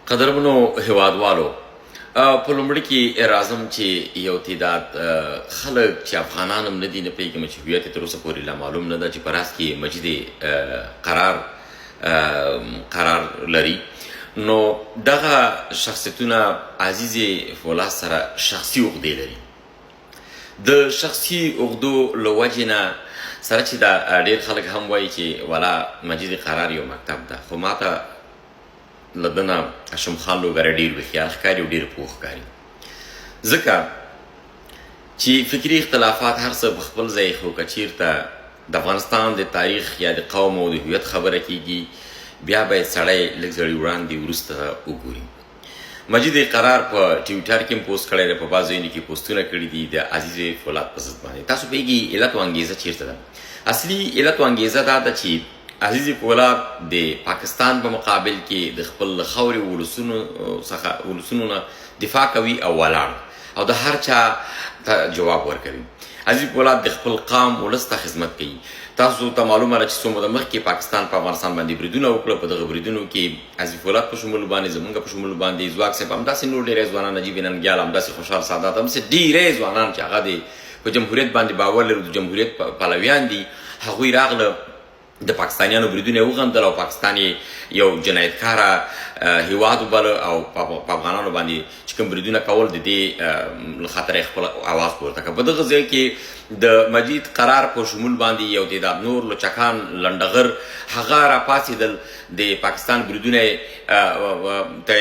قدرمنو هیوادوالو په لومړي کې راځم چې یو تعداد خلک چې افغانان هم نه دي، نه پوهېږم چې هویت یې تر اوسه پورې لا معلوم نه ده چې په راز کې مجید قرار لري. نو دغه شخصیتونه عزیز فولاد سره شخصي عقدې لري. د شخصي عقدو له وجې نه سره چې دا ډېر خلک هم وایي چې والا مجید قرار یو مکتب ده، خو ما ته له ده نه هاشم خان لوګری ډېر هوښیار ښکاري او ډېر پوه ښکاري، ځکه چې فکري اختلافات هر څه په خپل ځای، خو که چېرته د افغانستان د تاریخ یا د قوم او د هویت خبره کېږي بیا باید سړی لږ زړی وړاندې وروسته وګوري. مجید قرار په ټویټر کې هم پوسټ کړی دی، په بعضو ځایونو کې پوسټونه کړي دي د عزیز فولاد په ضد باندې. تاسو پوهېږي علت و انګیزه چېرته ده؟ اصلي علت و انګیزه دا ده چې عزیز فولاد د پاکستان په مقابل کې د خپل خاورې ولسونو نه دفاع کوي او ولاړ او د هر چا ته جواب ورکوي. عزیز فولاد د خپل قام ولس ته خدمت کوي. تاسو ته معلومه ده چې څو موده مخکې پاکستان په افغانستان باندې بریدونه وکړه. په دغه بریدونو کې عزیز فولاد په شمول باندې، زمونږ په شمول باندې ځواک صاحب، همداسې نور ډېری ځوانان، نجیب ننګیال، همداسې خوشحال سادات، همداسې ډېری ځوانان چې هغه د په جمهوریت باندې باور لري، د جمهوریت پلویان دي، هغوی راغله د پاکستانیانو بریدونه یې وغندل او پاکستان یې یو جنایتکاره هیواد وباله او په افغانانو باندې چې کوم بریدونه کول د دې له خاطره یې خپل اواز پورته کړ. په دغه ځای کې د مجید قرار په شمول باندې یو تعداد نور لچکان لنډغر هغه راپاڅېدل، د پاکستان بریدونه ته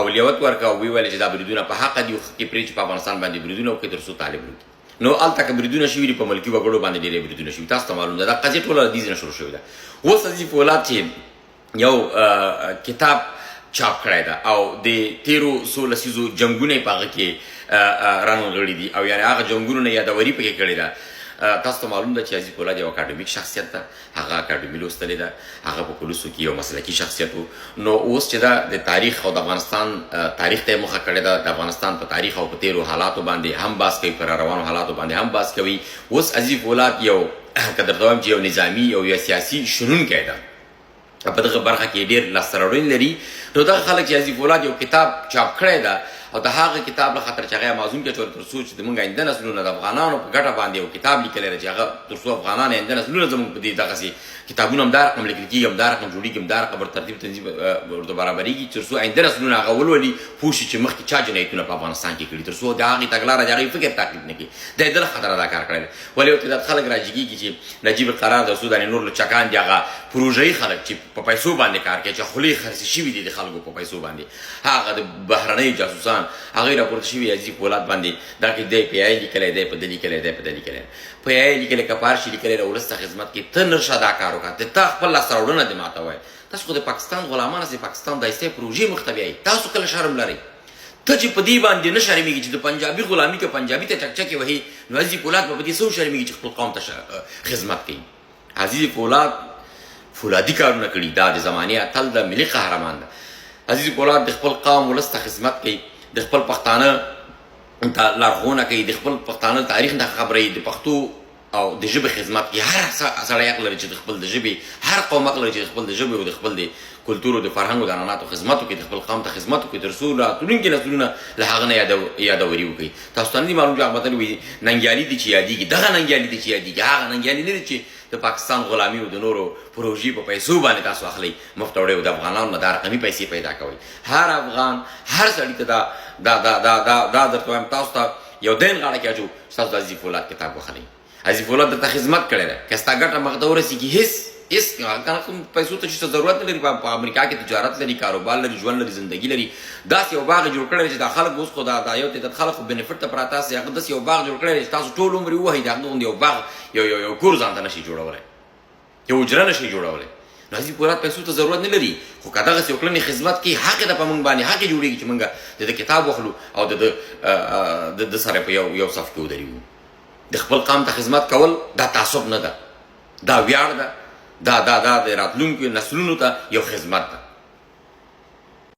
اولیت ورکړه او ویې ویل چې دا بریدونه په حقه دي، خو کې پرې چې په افغانستان باندې بریدونه وکړي تر څو طالب وکړي. نو هلته که بریدونه شوي دي، په ملکي وګړو باندې ډېرې بریدونه شوي، تاسو ته معلوم ده. دا قضیه ټوله له دې ځای نه شروع شوې ده. اوس عزیز فولاد چې یو کتاب چاپ کړی ده او د تیرو څو لسیزو جنګونه یې په هغه کې رانغړي دي او یعنې هغه جنګونو نه یادوري پکې کړې ده. تاسو ته معلوم ده چې عزیز فولاد یو اکاډمیک شخصیت ده، هغه اکاډمي لوستلې ده، هغه په پولیسو کې یو مسلکي شخصیت و. نو اوس چې ده د تاریخ او د افغانستان تاریخ ته یې مخه کړې ده، د افغانستان په تاریخ او په تیرو حالاتو باندې هم بحث کوي، په روانو حالاتو باندې هم بحث کوي. اوس عزیز فولاد یو که درته وایم چې یو نظامي او یا سیاسي شنونکی ده، په دغه برخه کې ډېر لاسته راوړنې لري. نو دغه خلک چې عزیز فولاد یو کتاب چاپ کړی ده او د هغه کتاب له خاطر چې هغه معزوم کړی تر څو چې زموږ آینده نسلونه د افغانانو په ګټه باندې یو کتاب لیکلی دی چې هغه تر څو افغانان آینده نسلونه زموږ په دې دغسې کتابونه همدا رقم لیکل کېږي، همدا رقم جوړېږي، همدا رقم ترتیب تنظیم ورته برابرېږي، تر څو آینده نسلونه هغه ولولي، پوه شي چې مخکې چا جنایتونه په افغانستان کې کړي، تر څو د هغې تګلاره د هغې فکر تعقیب نه کړي. دا یې د خطره دا کار کړی دی. ولې یو تعداد خلک راجګېږي چې نجیب قرار د سودانې نور لچکان دي، هغه پروژهي خلک چې په پیسو باندې کار کوي، چې خولې خرڅې شوي دي د خلکو په پیسو باندې، هغه د بهرنیو جاسوسان هغوی راپورته شوي عزیز فولاد باندې دا کې دی پی آی لیکلی دی، په ده لیکلی دی، په ده لیکلی پی آی لیکلی که په هر شي لیکلی دی ولس ته خدمت کې ته نرشه دا کار وکړه، ته خپل لاسته راوړنه دې ماته وایه. تاسو خو د پاکستان غلامان یاست، د پاکستان د ایستۍ پروژې مخ ته بیایي، تاسو کله شرم لرئ؟ ته چې په دې باندې نه شرمېږي چې د پنجابي غلامي که پنجابي ته چکچکې وهي، نو عزیز فولاد به په دې څه وشرمېږي چې خپل قوم ته خدمت کوي. عزیز فولاد فولادي کارونه کړي، دا د زمانې اتل ده، ملي قهرمان ده. عزیز فولاد د خپل قوم ولس ته خدمت کوي، د خپل پښتانه ته لارښوونه کوي، د خپل پښتانه تاریخ نه خبروي، د پښتو او د ژبې خدمت کوي. هر سړی حق لري چې د خپل د ژبې، هر قوم حق لري چې د خپل د ژبې او د خپل د کلتور او د فرهنګ او د عنعناتو خدمت وکړي، د خپل قوم ته خدمت وکړي، تر څو راتلونکي نسلونه له هغه نه یادوري وکړي. تاسو ته نه دي معلوم چې هغه متل وایي ننګیالي دي چې یادېږي، دغه ننګیالي دي چې یادېږي، هغه ننګیالي نه دي چې د پاکستان غلامي او د نورو پروژې په پیسو باندې تاسو اخلئ، مفت وړئ او د افغانانو نه دا رقمي پیسې پیدا کوئ. هر افغان هر سړي ته دا درته وایم، تاسو ته یو دین غاړه کې اچو چې تاسو د عزیز فولاد کتاب وخلئ. عزیز فولاد درته خدمت کړی دی، که ستا ګټه مخ ته ورسېږي هېڅ کوم پیسو ته چې ضرورت نه لري. په امریکا کې تجارت لري، کاروبار لري، ژوند لري، زندگی لري. داسې یو باغ جوړ کړی دی چې دا خلک اوس خو دا یو تعداد خلک خو بینیفټ ته پراته هسې، هغه داسې یو باغ جوړ کړی دی چې تاسو ټول عمر یې ووهئ، د هغه غوندې یو باغ یو کور ځان ته نشئ جوړولی، یو حجره نشئ جوړولی. نو عزیز فولاد پیسو ته ضرورت نه لري، خو که دغسې یو کړنې خدمت کوي، حق ده په موږ باندې، حق یې جوړېږي چې موږ د ده کتاب واخلو او د ده سره په یو صف کې ودرېږو. د خپل قام ته خدمت کول دا تعصب نه ده، دا ویاړ ده، دا د راتلونکو نسلونو ته یو خدمت ده.